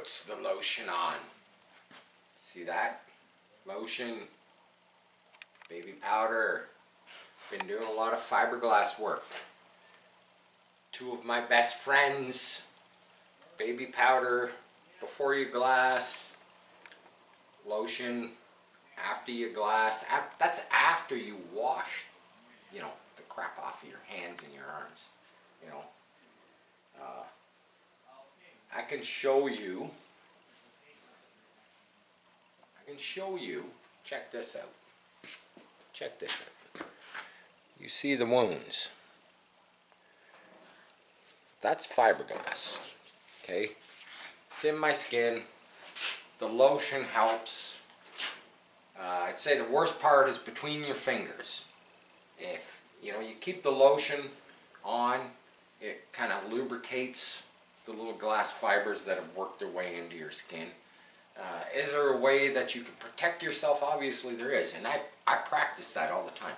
puts the lotion on. See that? Lotion, baby powder. Been doing a lot of fiberglass work. Two of my best friends, baby powder before you glass, lotion after you glass. That's after you wash, you know, the crap off of your hands and your arms, you know. I can show you, check this out. Check this out. You see the wounds. That's fiberglass, okay? It's in my skin. The lotion helps. I'd say the worst part is between your fingers. If, you know, you keep the lotion on, it kind of lubricates the little glass fibers that have worked their way into your skin. Is there a way that you can protect yourself? Obviously there is, and I practice that all the time.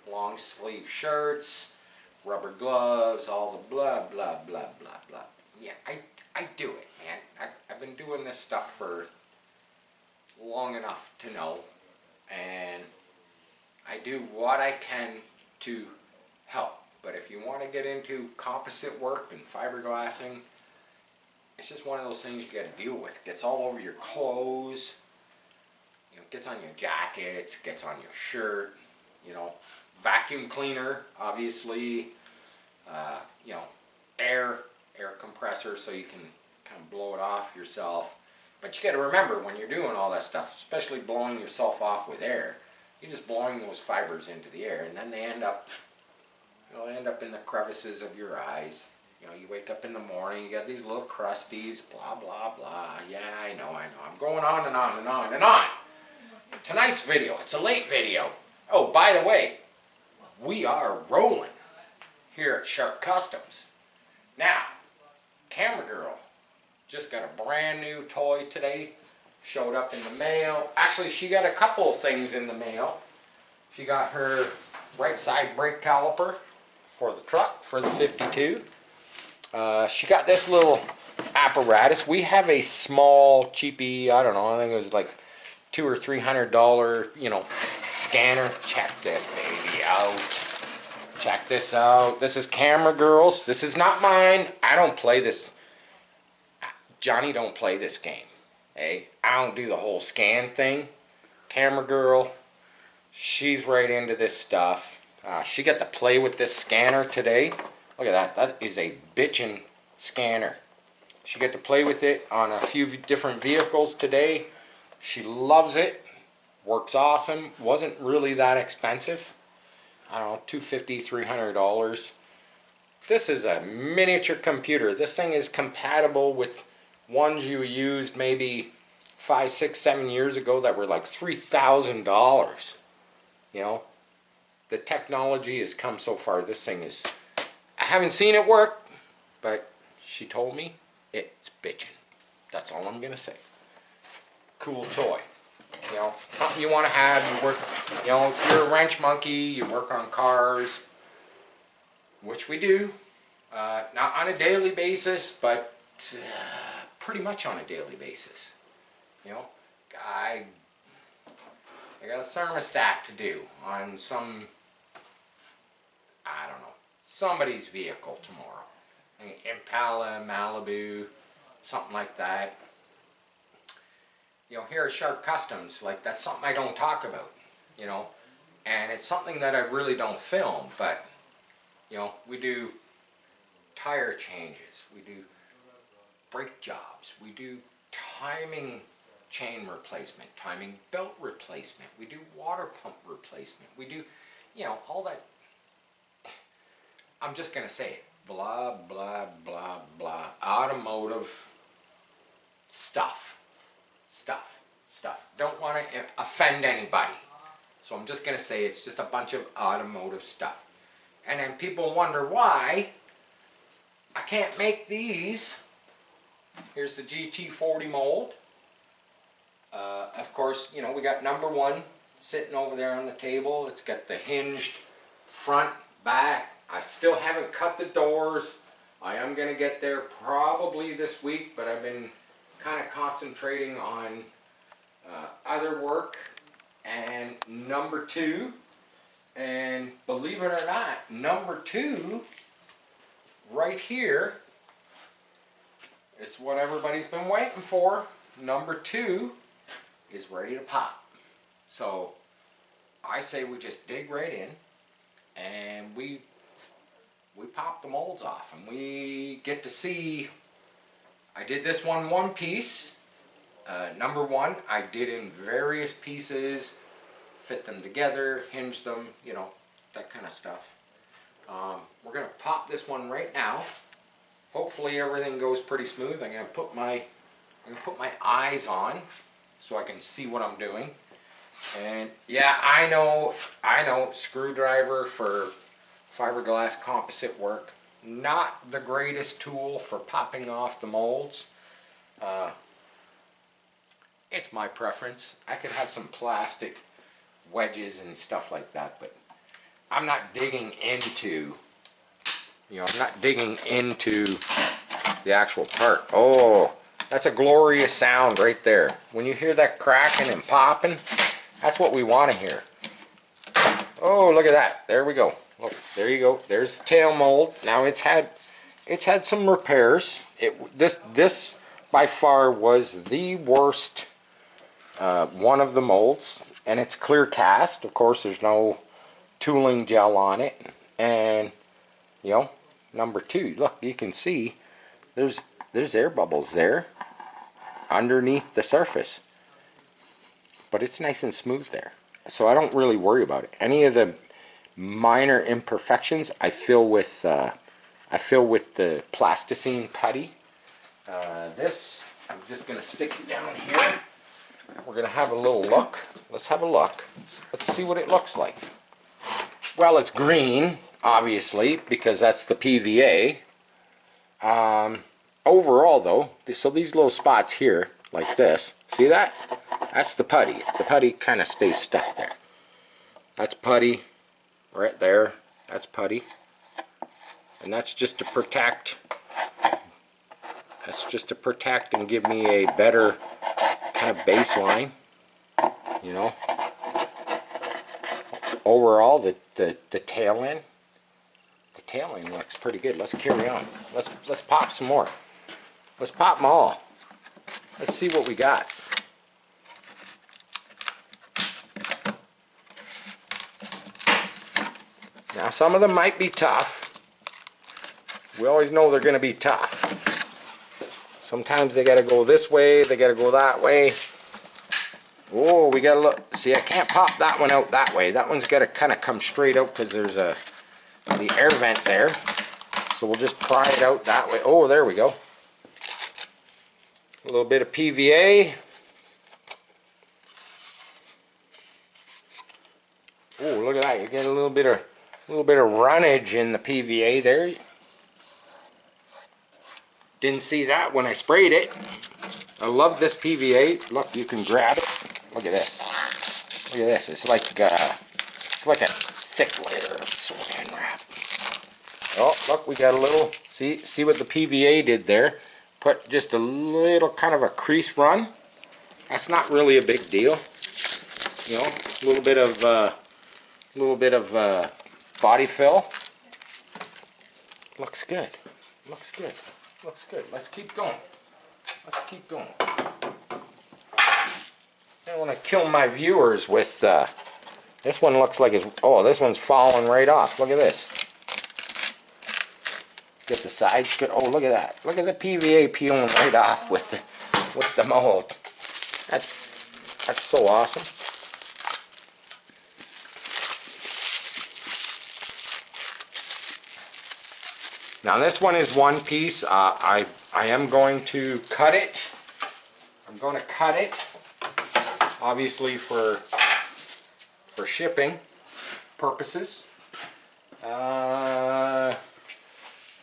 Long sleeve shirts, rubber gloves, all the blah blah blah blah blah. Yeah, I do it, man. I've been doing this stuff for long enough to know, and I do what I can to help. But if you want to get into composite work and fiberglassing, it's just one of those things you got to deal with. It gets all over your clothes, you know, it gets on your jackets, gets on your shirt, you know. Vacuum cleaner, obviously, you know, air compressor so you can kind of blow it off yourself. But you got to remember when you're doing all that stuff, especially blowing yourself off with air, you're just blowing those fibers into the air, and then they end up, you'll end up in the crevices of your eyes. You know, you wake up in the morning, you got these little crusties, blah, blah, blah. Yeah, I know. I'm going on and on and on and on. Tonight's video, it's a late video. Oh, by the way, we are rolling here at Shark Customs. Now, Camera Girl just got a brand new toy today. Showed up in the mail. Actually, she got a couple of things in the mail. She got her right side brake caliper for the truck, for the 52. She got this little apparatus. We have a small, cheapy, I don't know, I think it was like $200 or $300, you know, scanner. Check this baby out. Check this out. This is Camera Girl's. This is not mine. I don't play this. Johnny don't play this game. Hey, I don't do the whole scan thing. Camera Girl, she's right into this stuff. She got to play with this scanner today. Look at that. That is a bitchin' scanner. She got to play with it on a few different vehicles today. She loves it. Works awesome. Wasn't really that expensive. I don't know, $250, $300. This is a miniature computer. This thing is compatible with ones you used maybe 5, 6, 7 years ago that were like $3,000. You know, the technology has come so far. This thing is, I haven't seen it work, but she told me it's bitchin'. That's all I'm gonna say. Cool toy. You know, something you want to have. You work, you know, if you're a wrench monkey, you work on cars, which we do. Not on a daily basis, but pretty much on a daily basis. You know, I got a thermostat to do on some, I don't know, somebody's vehicle tomorrow. An Impala, Malibu, something like that. You know, here at Shark Customs, like, that's something I don't talk about, you know, and it's something that I really don't film, but, you know, we do tire changes, we do brake jobs, we do timing chain replacement, timing belt replacement, we do water pump replacement, we do, you know, all that. I'm just going to say it, blah, blah, blah, blah, automotive stuff. Don't want to offend anybody. So I'm just going to say it's just a bunch of automotive stuff. And then people wonder why I can't make these. Here's the GT40 mold. Of course, you know, we got number 1 sitting over there on the table. It's got the hinged front, back. I still haven't cut the doors. I am going to get there probably this week, but I've been kind of concentrating on other work. And number 2, and believe it or not, number 2 right here is what everybody's been waiting for. Number 2 is ready to pop. So I say we just dig right in and we pop the molds off, and we get to see. I did this one piece. Number 1 I did in various pieces, fit them together, hinge them, you know, that kind of stuff. We're going to pop this one right now. Hopefully everything goes pretty smooth. I'm going to put my eyes on so I can see what I'm doing. And yeah, I know, screwdriver for fiberglass composite work, not the greatest tool for popping off the molds. It's my preference. I could have some plastic wedges and stuff like that, but I'm not digging into, I'm not digging into the actual part. Oh, that's a glorious sound right there. When you hear that cracking and popping, that's what we want to hear. Oh, look at that. There we go. Look, there you go. There's the tail mold. Now it's had some repairs. This by far was the worst one of the molds, and it's clear cast. Of course, there's no tooling gel on it. And number 2, look, you can see there's air bubbles there underneath the surface, but it's nice and smooth there, so I don't really worry about it. Any of the minor imperfections I fill with the Plasticine putty. This, I'm just going to stick it down here. We're going to have a little look. Let's have a look. Let's see what it looks like. Well, it's green, obviously, because that's the PVA. Overall, though, so these little spots here, like this, see that? That's the putty. The putty kind of stays stuck there. That's putty right there. That's putty. And that's just to protect. That's just to protect and give me a better kind of baseline. Overall, the tail end. The tail end looks pretty good. Let's carry on. Let's pop some more. Let's pop them all. Let's see what we got. Now, some of them might be tough. We always know they're going to be tough. Sometimes they got to go this way, they got to go that way. Oh, we got to look. See, I can't pop that one out that way. That one's got to kind of come straight out because there's the air vent there. So we'll just pry it out that way. Oh, there we go. A little bit of PVA. Oh, look at that. You get a little bit of runnage in the PVA there. Didn't see that when I sprayed it. I love this PVA. Look, you can grab it. Look at this. Look at this. It's like a thick layer of saran wrap. Oh, look, we got a little. See what the PVA did there? Put just a little kind of a crease run. That's not really a big deal. A little bit of body fill. Looks good. Looks good. Looks good. Let's keep going. Let's keep going. I don't want to kill my viewers with this one. Looks like it's, oh, this one's falling right off. Look at this. Get the sides good. Oh, look at that. Look at the PVA peeling right off with the mold. That's so awesome. Now this one is one piece. I am going to cut it. I'm going to cut it, obviously for shipping purposes.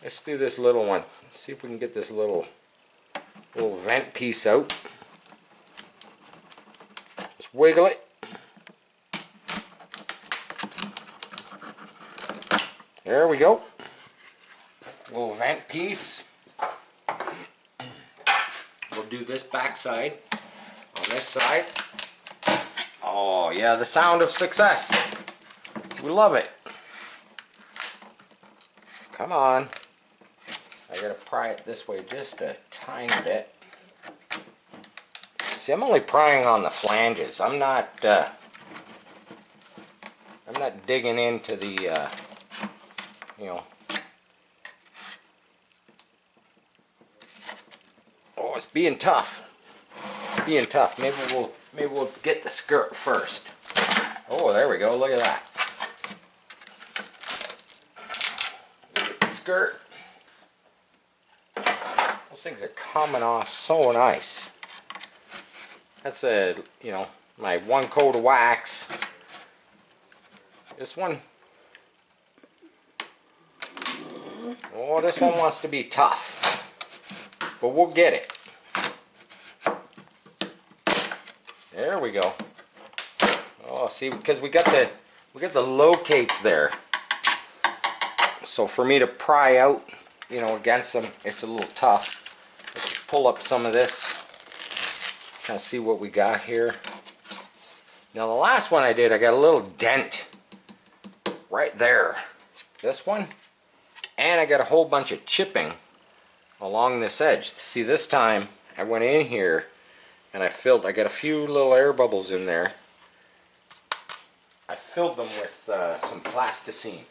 Let's do this little one. See if we can get this little vent piece out. Just wiggle it. There we go. Little vent piece. we'll do this back side on this side. Oh yeah, the sound of success. We love it. Come on. I gotta pry it this way just a tiny bit. See, I'm only prying on the flanges. I'm not digging into the you know. Oh, it's being tough. Being tough. Maybe we'll get the skirt first. Oh, there we go. Look at that. Look at the skirt. Those things are coming off so nice. That's my one coat of wax. This one. Oh, this one wants to be tough. But we'll get it. There we go. Oh, see, because we got the locates there. So for me to pry out, against them, it's a little tough. Let's just pull up some of this. Kind of see what we got here. Now the last one I did, I got a little dent right there. This one, and I got a whole bunch of chipping along this edge. See, this time I went in here and I got a few little air bubbles in there. I filled them with some plasticine.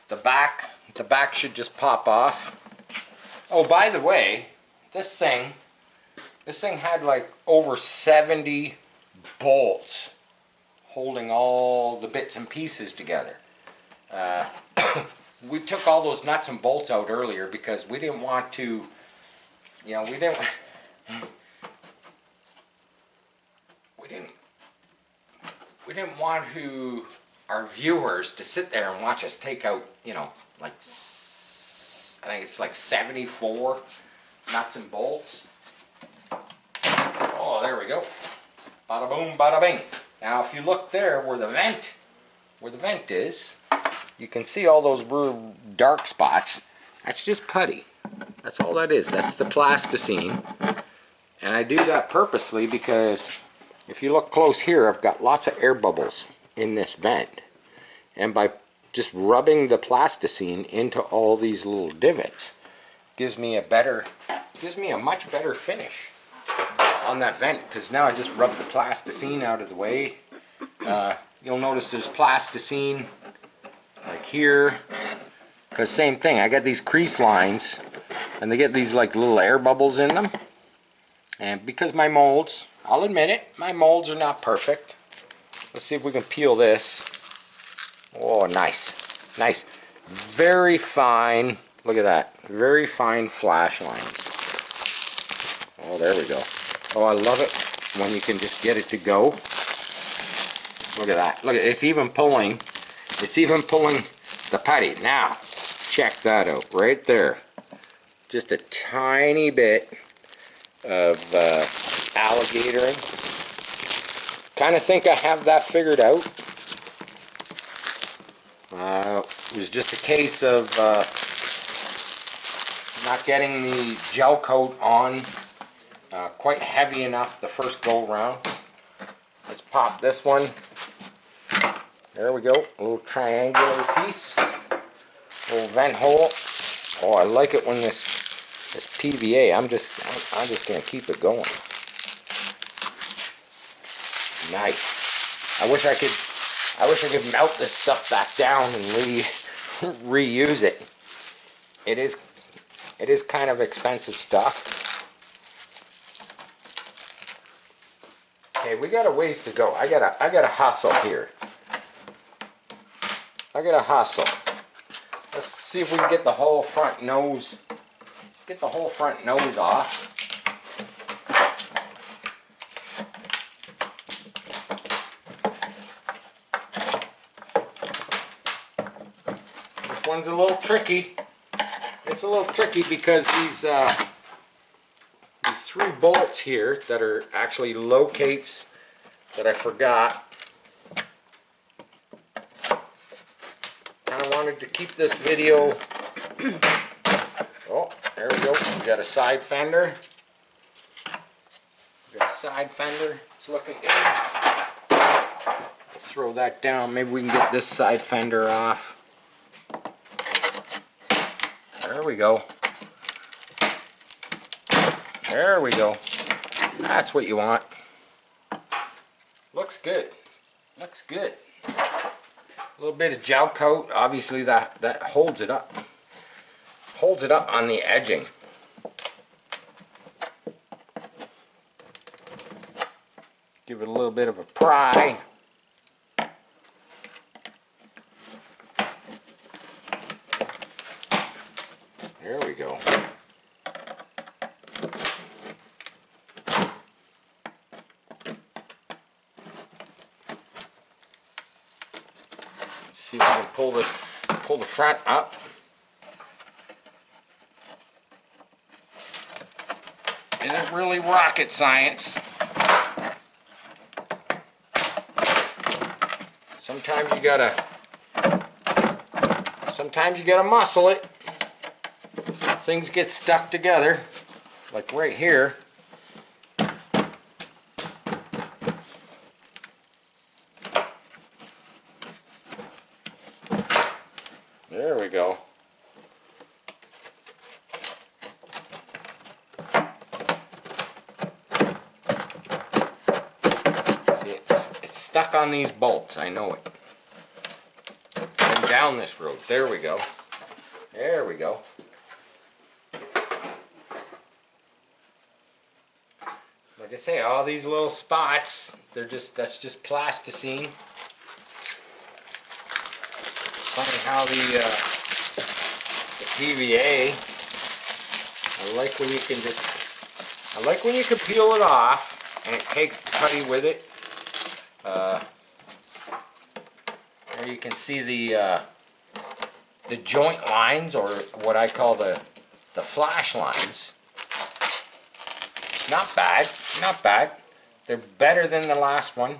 The back should just pop off. Oh, by the way, this thing had like over 70 bolts holding all the bits and pieces together. We took all those nuts and bolts out earlier because we didn't want to, we didn't want our viewers to sit there and watch us take out, like, I think it's like 74 nuts and bolts. Oh, there we go. Bada boom, bada bing. Now, if you look there where the vent is, you can see all those real dark spots. That's just putty. That's all that is. That's the plasticine. And I do that purposely because if you look close here, I've got lots of air bubbles in this vent. And by just rubbing the plasticine into all these little divots, gives me a much better finish on that vent, because now I just rubbed the plasticine out of the way. You'll notice there's plasticine like here, because same thing, I got these crease lines and they get these like little air bubbles in them, and because my molds, I'll admit it, my molds are not perfect. Let's see if we can peel this. Oh, nice, nice, very fine. Look at that, very fine flash lines. Oh, there we go. Oh, I love it when you can just get it to go. Look at that. Look at it. It's even pulling the putty. Now, check that out right there. Just a tiny bit of alligatoring. Kind of think I have that figured out. It was just a case of not getting the gel coat on quite heavy enough the first go round. Let's pop this one. There we go, a little triangular piece, little vent hole. Oh, I like it when this PVA. I'm just gonna keep it going. Nice. I wish I could melt this stuff back down and reuse it. It is kind of expensive stuff. Okay, we got a ways to go. I gotta hustle here. I gotta hustle. Let's see if we can get the whole front nose. Get the whole front nose off. This one's a little tricky. It's a little tricky because these three bolts here that are actually locates that I forgot. Kind of wanted to keep this video. Oh, there we go. We got a side fender. side fender is looking good. Throw that down. Maybe we can get this side fender off. There we go. There we go. That's what you want. Looks good. Looks good. A little bit of gel coat. Obviously that holds it up. Holds it up on the edging. Give it a little bit of a pry. There we go. Let's see if we can pull the front up. Isn't really rocket science. Sometimes you gotta muscle it. Things get stuck together, like right here. There we go. See, it's stuck on these bolts, I know it. And down this road. There we go. There we go. Like I say, all these little spots, that's just plasticine. Funny how the PVA, I like when you can peel it off and it takes the putty with it. There you can see the joint lines, or what I call the flash lines. Not bad, not bad. They're better than the last one.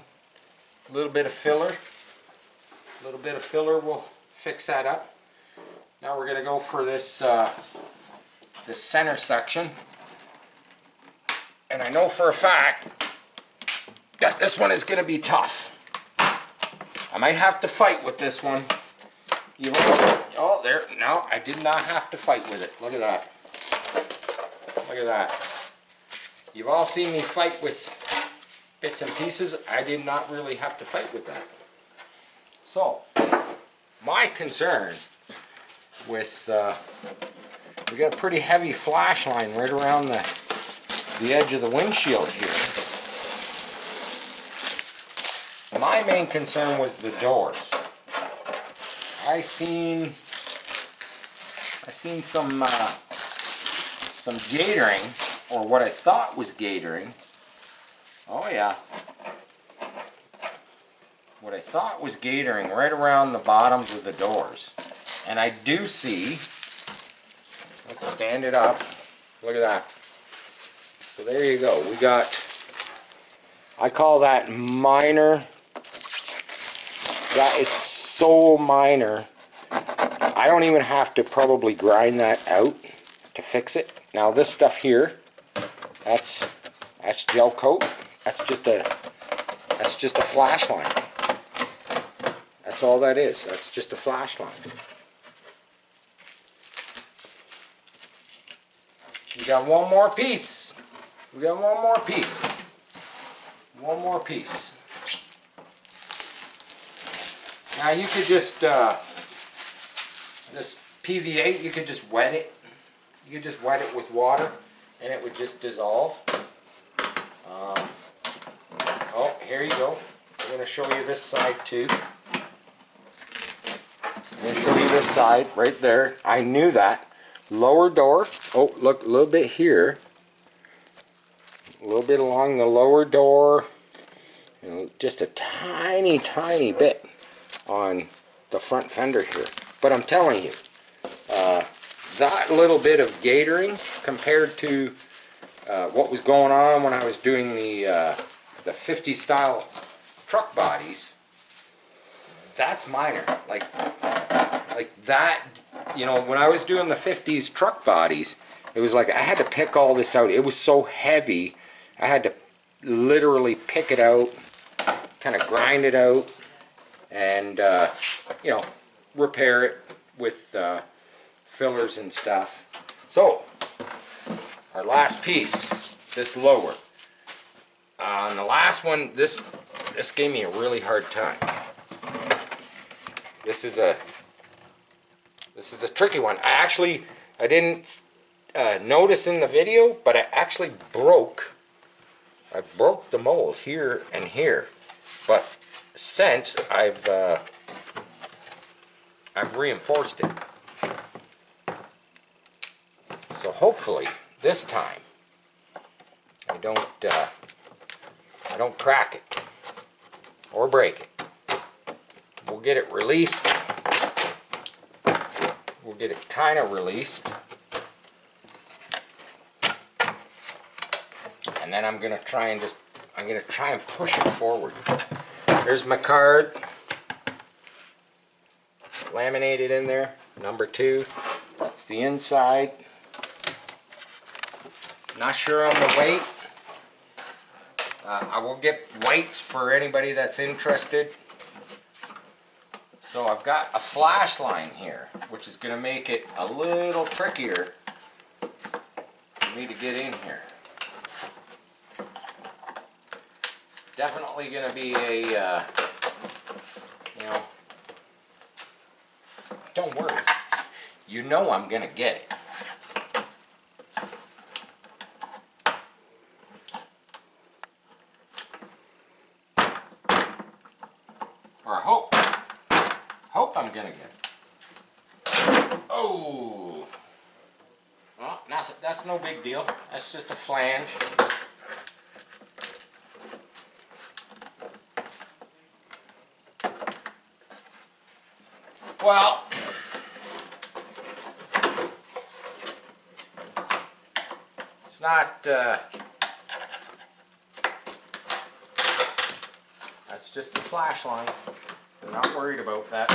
A little bit of filler. A little bit of filler will fix that up. Now we're going to go for this this center section. And I know for a fact that this one is going to be tough. I might have to fight with this one. Oh, there. No, I did not have to fight with it. Look at that. Look at that. You've all seen me fight with bits and pieces. I did not really have to fight with that. So, my concern with, we got a pretty heavy flash line right around the edge of the windshield here. My main concern was the doors. I seen some gatoring, or what I thought was gatoring. Oh yeah. What I thought was gatoring right around the bottoms of the doors. And I do see, let's stand it up, look at that. So there you go, we got, I call that minor. That is so minor. I don't even have to probably grind that out to fix it. Now this stuff here, that's gel coat. That's just a flash line. That's all that is. That's just a flash line. We got one more piece. We got one more piece. One more piece. Now you could just, this PVA, you could just wet it. You could just wet it with water and it would just dissolve. Oh, here you go. I'm going to show you this side too. I'm going to show you this side right there. I knew that. Lower door. Oh, look, a little bit here. A little bit along the lower door. And just a tiny, tiny bit on the front fender here. But I'm telling you, that little bit of gatoring compared to what was going on when I was doing the 50 style truck bodies, that's minor. Like that, you know, when I was doing the 50s truck bodies, it was like I had to pick all this out. It was so heavy. I had to literally pick it out, kind of grind it out, and you know, repair it with fillers and stuff. So our last piece, this lower. On the last one, this gave me a really hard time. This is a tricky one. I didn't notice in the video, but I actually broke the mold here and here. But since I've reinforced it, so hopefully this time I don't crack it or break it. We'll get it released. We'll get it kind of released. And then I'm going to try and push it forward. Here's my card. Laminated in there. Number 2. That's the inside. Not sure on the weight. I will get weights for anybody that's interested. So I've got a flash line here, which is going to make it a little trickier for me to get in here. It's definitely going to be a, you know, don't worry. You know I'm going to get it. Or hope I'm gonna get it. Oh, well, that's no big deal. That's just a flange. Well, it's not. That's just the flash line. I'm not worried about that.